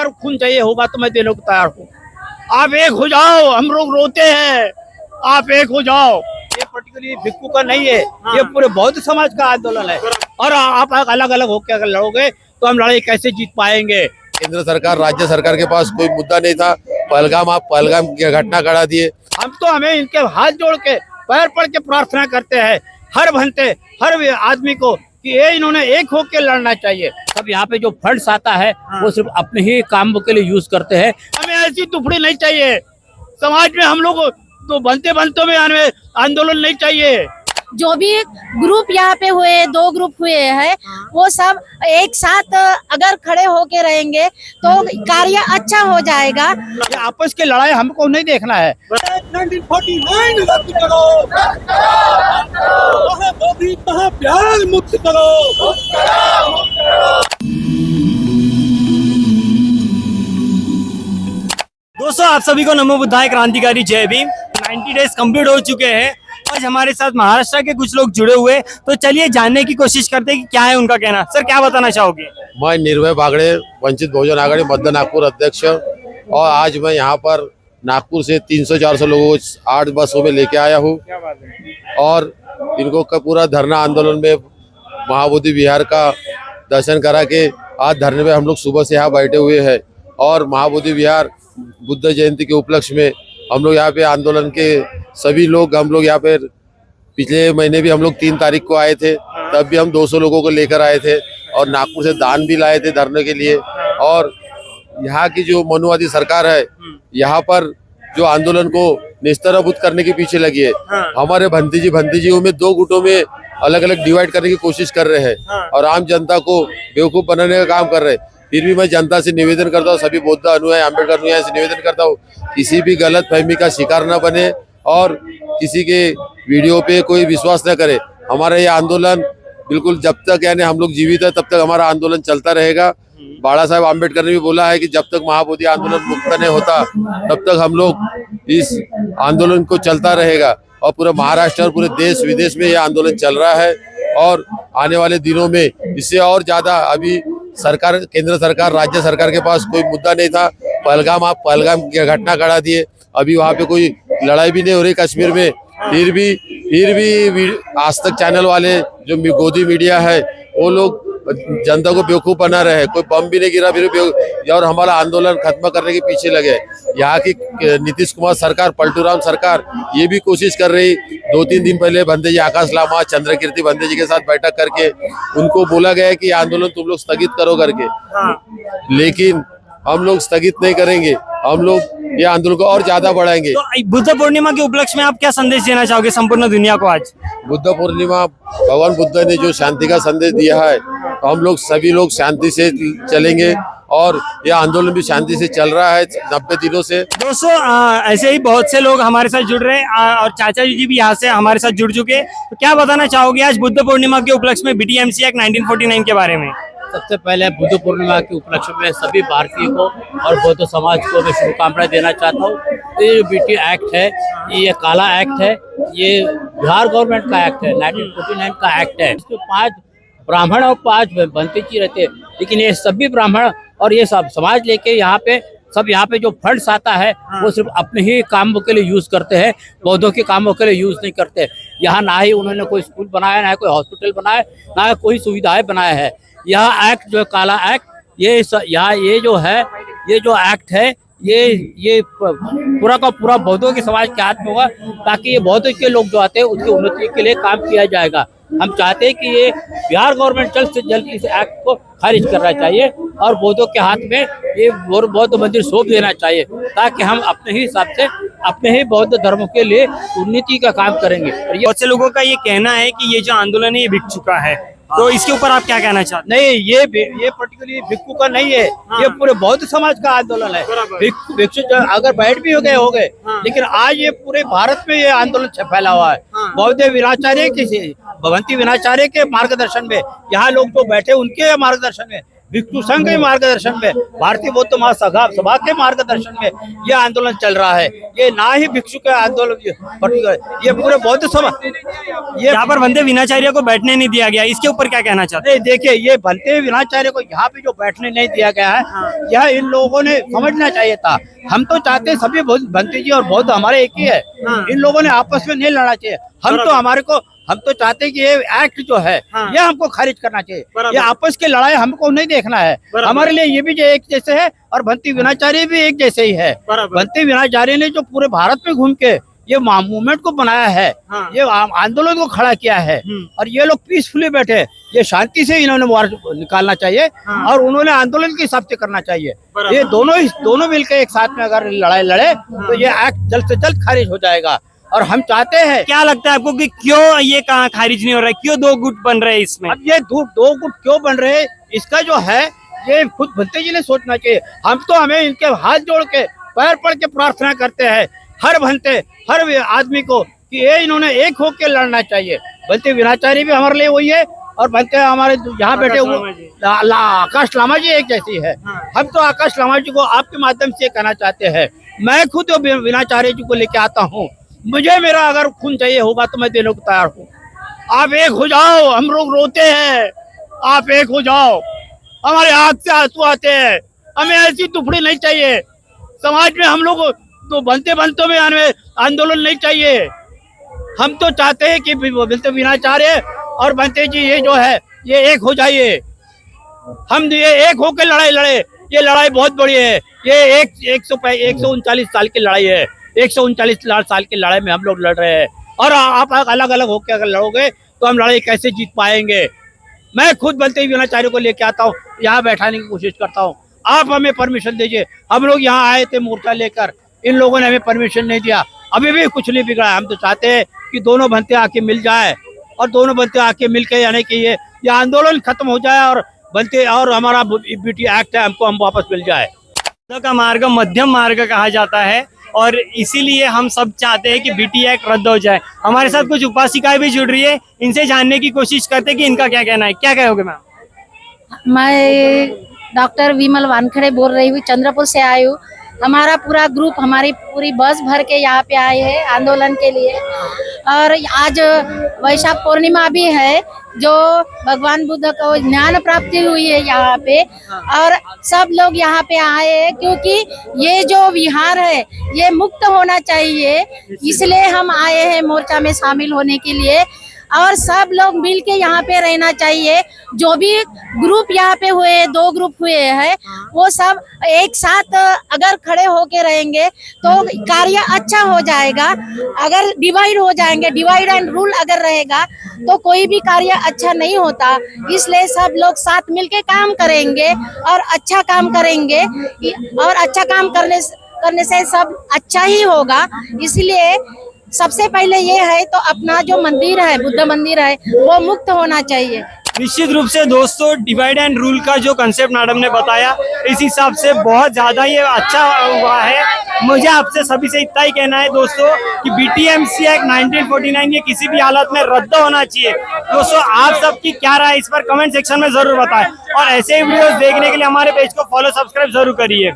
अगर खून चाहिए होगा तो मैं देने को तैयार हूँ। आप एक हो जाओ, हम लोग रोते हैं, आप एक हो जाओ। ये पर्टिकुलरली भिक्खू का नहीं है, ये पूरे बौद्ध समाज का आंदोलन है। और आप अलग अलग होकर अगर लड़ोगे तो हम लड़ाई कैसे जीत पाएंगे। केंद्र सरकार राज्य सरकार के पास कोई मुद्दा नहीं था। पहलगाम की घटना करा दिए। हम तो हमें इनके हाथ जोड़ के पैर पड़ के प्रार्थना करते हैं हर बनते हर आदमी को कि ये इन्होंने एक होकर लड़ना चाहिए। अब यहाँ पे जो फंड्स आता है वो सिर्फ अपने ही काम के लिए यूज करते हैं। हमें ऐसी टुकड़ी नहीं चाहिए समाज में। हम लोग तो बनते में आंदोलन नहीं चाहिए। जो भी ग्रुप यहाँ पे हुए, 2 ग्रुप हुए हैं, वो सब एक साथ अगर खड़े होके रहेंगे तो कार्य अच्छा हो जाएगा। ये आपस की लड़ाई हमको नहीं देखना है। 1949 रद्द करो, मोदी प्यार मुक्त करो। दोस्तों, आप सभी को नमो बुद्धाय क्रांतिकारी जय भीम। 90 डेज कंप्लीट हो चुके हैं। आज हमारे साथ महाराष्ट्र के कुछ लोग जुड़े हुए, तो चलिए जानने की कोशिश करते हैं कि क्या है उनका कहना। सर, क्या बताना चाहोगे? मैं निर्भय बागड़े, वंचित बहुजन आघाड़ी मध्य नागपुर अध्यक्ष, और आज मैं यहाँ पर नागपुर से 300-400 लोगों को 8 बसों में लेके आया हूँ। और इनको का पूरा धरना आंदोलन में महाबोधि विहार का दर्शन करा के आज धरने में हम लोग सुबह से यहाँ बैठे हुए हैं। और महाबोधि विहार बुद्ध जयंती के उपलक्ष्य में हम लोग यहाँ पे आंदोलन के सभी लोग, हम लोग यहाँ पे पिछले महीने भी हम लोग 3 तारीख को आए थे, तब भी हम 200 लोगों को लेकर आए थे और नागपुर से दान भी लाए थे धरने के लिए। और यहाँ की जो मनुवादी सरकार है, यहाँ पर जो आंदोलन को निस्तराभूत करने के पीछे लगी है। हमारे भंतीजी में 2 गुटों में अलग अलग डिवाइड करने की कोशिश कर रहे हैं और आम जनता को बेवकूफ बनाने का काम कर रहे हैं। फिर भी मैं जनता से निवेदन करता हूँ, सभी बौद्ध अनुयायी, अम्बेडकर अनुयायी से निवेदन करता हूँ, किसी भी गलत फहमी का शिकार न बने और किसी के वीडियो पे कोई विश्वास न करे। हमारा ये आंदोलन बिल्कुल जब तक यानी हम लोग जीवित है तब तक हमारा आंदोलन चलता रहेगा। बाला साहेब आम्बेडकर ने भी बोला है कि जब तक महाबोधि आंदोलन मुक्त नहीं होता तब तक हम लोग इस आंदोलन को चलता रहेगा। और पूरे महाराष्ट्र और पूरे देश विदेश में ये आंदोलन चल रहा है और आने वाले दिनों में इससे और ज्यादा। अभी सरकार, केंद्र सरकार राज्य सरकार के पास कोई मुद्दा नहीं था। पहलगाम की घटना करा दिए। अभी वहाँ पे कोई लड़ाई भी नहीं हो रही कश्मीर में। फिर भी आज तक चैनल वाले जो गोदी मीडिया है वो लोग जनता को बेवकूफ बना रहे हैं। कोई बम भी नहीं गिरा फिर भी, और हमारा आंदोलन खत्म करने के पीछे लगे। यहाँ की नीतीश कुमार सरकार, पलटूराम सरकार ये भी कोशिश कर रही। 2-3 दिन पहले भंते जी आकाश लामा, चंद्रकीर्ति भंते जी के साथ बैठक करके उनको बोला गया है कि आंदोलन तुम लोग स्थगित करो करके, लेकिन हम लोग स्थगित नहीं करेंगे। हम लोग ये आंदोलन को और ज्यादा बढ़ाएंगे। तो बुद्ध पूर्णिमा के उपलक्ष्य में आप क्या संदेश देना चाहोगे संपूर्ण दुनिया को? आज बुद्ध पूर्णिमा, भगवान बुद्ध ने जो शांति का संदेश दिया है, तो हम लोग सभी लोग शांति से चलेंगे और ये आंदोलन भी शांति से चल रहा है 90 दिनों से। दोस्तों, ऐसे ही बहुत से लोग हमारे साथ जुड़ रहे हैं और चाचा जी भी यहाँ से हमारे साथ जुड़ चुके हैं। तो क्या बताना चाहोगे आज बुद्ध पूर्णिमा के उपलक्ष्य में BTMC एक्ट 1949 के बारे में? सबसे पहले बुद्ध पूर्णिमा के उपलक्ष्य में सभी भारतीयों को और बौद्ध समाज को मैं शुभकामनाएं देना चाहता हूँ। ये BT एक्ट है, ये काला एक्ट है, ये बिहार गवर्नमेंट का एक्ट है, 1949 का एक्ट है। इसमें 5 ब्राह्मण और 5 भंतेजी रहते हैं, लेकिन ये सभी ब्राह्मण और ये सब समाज लेके यहाँ पे जो फंड्स आता है वो सिर्फ अपने ही कामों के लिए यूज करते हैं, बौद्धों के कामों के लिए यूज नहीं करते। यहाँ ना ही उन्होंने कोई स्कूल बनाया, ना कोई हॉस्पिटल बनाया, ना कोई सुविधाएं बनाया है। यह एक्ट जो काला एक्ट, ये जो एक्ट है ये पूरा का पूरा बौद्धों के समाज के हाथ में होगा, ताकि ये बौद्धों के लोग जो आते हैं उसकी उन्नति के लिए काम किया जाएगा। हम चाहते हैं कि ये बिहार गवर्नमेंट जल्द से जल्द इस एक्ट को खारिज करना चाहिए और बौद्धों के हाथ में ये बौद्ध मंदिर सौंप देना चाहिए, ताकि हम अपने ही हिसाब से अपने ही बौद्ध धर्म के लिए उन्नति का काम करेंगे। बहुत से लोगों का ये कहना है कि ये जो आंदोलन है ये बिक चुका है, तो इसके ऊपर आप क्या कहना चाहते हैं? नहीं, ये पर्टिकुलरली भिक्खू का नहीं है, ये पूरे बौद्ध समाज का आंदोलन है। भिक्षु अगर बैठ भी हो गए, लेकिन आज ये पूरे भारत में ये आंदोलन फैला हुआ है। बौद्ध विनाचार्य भगवंती विनाचार्य के मार्गदर्शन में यहाँ लोग जो बैठे उनके मार्गदर्शन में भिक्षु संघ के मार्गदर्शन में, भारतीय बौद्ध महासभा सभा के मार्गदर्शन में ये आंदोलन चल रहा है। ये ना ही भिक्षु के आंदोलन, ये पूरे बौद्ध समाज, ये यहाँ पर बंदे विनाचार्य को बैठने नहीं दिया गया, इसके ऊपर क्या कहना चाहते हैं? देखिए, ये भंते विनाचार्य को यहाँ पे जो बैठने नहीं दिया गया है, यह इन लोगों ने समझना चाहिए था। हम तो चाहते हैं सभी भंते जी और बौद्ध हमारे एक ही है, इन लोगों ने आपस में नहीं लड़ना चाहिए। हम तो चाहते हैं कि ये एक्ट जो है ये हमको खारिज करना चाहिए। ये आपस की लड़ाई हमको नहीं देखना है। हमारे लिए ये भी जो एक जैसे है और भंते विनाचार्य भी एक जैसे ही है। भंते विनाचार्य ने जो पूरे भारत में घूम के ये मूवमेंट को बनाया है, ये आंदोलन को खड़ा किया है, और ये लोग पीसफुली बैठे, ये शांति से इन्होंने वार निकालना चाहिए और उन्होंने आंदोलन के हिसाब से करना चाहिए। ये दोनों मिलकर एक साथ में अगर लड़ाई लड़े तो ये एक्ट जल्द से जल्द खारिज हो जाएगा। और हम चाहते हैं, क्या लगता है आपको कि क्यों ये कहाँ खारिज नहीं हो रहा है, क्यों दो गुट बन रहे हैं इसमें? अब ये दो गुट क्यों बन रहे हैं, इसका जो है ये खुद भंते जी ने सोचना चाहिए। हमें इनके हाथ जोड़ के पैर पड़ के प्रार्थना करते हैं हर भंते, हर आदमी को, कि ये इन्होंने एक होकर लड़ना चाहिए। भंते विनाचार्य भी हमारे लिए वही है और भंते हमारे यहाँ बैठे हुए आकाश लामा जी एक जैसी है। हम तो आकाश लामा जी को आपके माध्यम से कहना चाहते हैं, मैं खुद विनाचार्य जी को लेके आता हूँ, मुझे मेरा अगर खून चाहिए होगा तो मैं देने को तैयार हूँ। आप एक हो जाओ, हम लोग रोते हैं, आप एक हो जाओ, हमारे आँख से आंसू आते हैं, हमें ऐसी टुकड़ी नहीं चाहिए समाज में। हम लोग तो बनते में आंदोलन नहीं चाहिए। हम तो चाहते हैं कि भंते विनाचार्य और भंते जी ये जो है ये एक हो जाइए, हम ये एक होकर लड़ाई लड़े। ये लड़ाई बहुत बड़ी है, ये 139 साल की लड़ाई है। 139 साल की लड़ाई में हम लोग लड़ रहे हैं, और आप अलग अलग होकर अगर लड़ोगे तो हम लड़ाई कैसे जीत पाएंगे। मैं खुद भंते विनाचार्य को लेके आता हूँ, यहाँ बैठाने की कोशिश करता हूँ। आप हमें परमिशन दीजिए। हम लोग यहाँ आए थे मोर्चा लेकर, इन लोगों ने हमें परमिशन नहीं दिया। अभी भी कुछ नहीं बिगड़ा। हम तो चाहते हैं कि दोनों भंते आके मिल जाए, और दोनों भंते आके मिल के, यानी कि ये आंदोलन खत्म हो जाए और भंते और हमारा बीटी एक्ट है हमको हम वापस मिल जाए। का मार्ग मध्यम मार्ग कहा जाता है, और इसीलिए हम सब चाहते हैं कि बीटी एक्ट रद्द हो जाए। हमारे साथ कुछ उपासिकाएं भी जुड़ रही है, इनसे जानने की कोशिश करते हैं कि इनका क्या कहना है। क्या कहोगे मैम? मैं डॉक्टर विमल वानखड़े बोल रही हूँ, चंद्रपुर से आई हूँ। हमारा पूरा ग्रुप, हमारी पूरी बस भर के यहाँ पे आए हैं आंदोलन के लिए। और आज वैशाख पूर्णिमा भी है, जो भगवान बुद्ध को ज्ञान प्राप्ति हुई है यहाँ पे, और सब लोग यहाँ पे आए हैं क्योंकि ये जो विहार है ये मुक्त होना चाहिए, इसलिए हम आए हैं मोर्चा में शामिल होने के लिए। और सब लोग मिल के यहाँ पे रहना चाहिए। जो भी ग्रुप यहाँ पे हुए, 2 ग्रुप हुए हैं, वो सब एक साथ अगर खड़े होके रहेंगे तो कार्य अच्छा हो जाएगा। अगर डिवाइड हो जाएंगे, डिवाइड एंड रूल अगर रहेगा तो कोई भी कार्य अच्छा नहीं होता। इसलिए सब लोग साथ मिलके काम करेंगे और अच्छा काम करेंगे, और अच्छा काम करने से सब अच्छा ही होगा। इसलिए सबसे पहले ये है तो अपना जो मंदिर है, बुद्ध मंदिर है, वो मुक्त होना चाहिए। निश्चित रूप से दोस्तों, डिवाइड एंड रूल का जो कंसेप्ट मैडम ने बताया, इस हिसाब से बहुत ज्यादा ये अच्छा हुआ है। मुझे आपसे सभी से इतना ही कहना है दोस्तों कि बीटीएमसी एक्ट 1949 ये किसी भी हालत में रद्द होना चाहिए। दोस्तों, आप सबकी क्या राय इस पर कमेंट सेक्शन में जरूर बताएं, और ऐसे ही वीडियोस देखने के लिए हमारे पेज को फॉलो सब्सक्राइब जरूर करिए।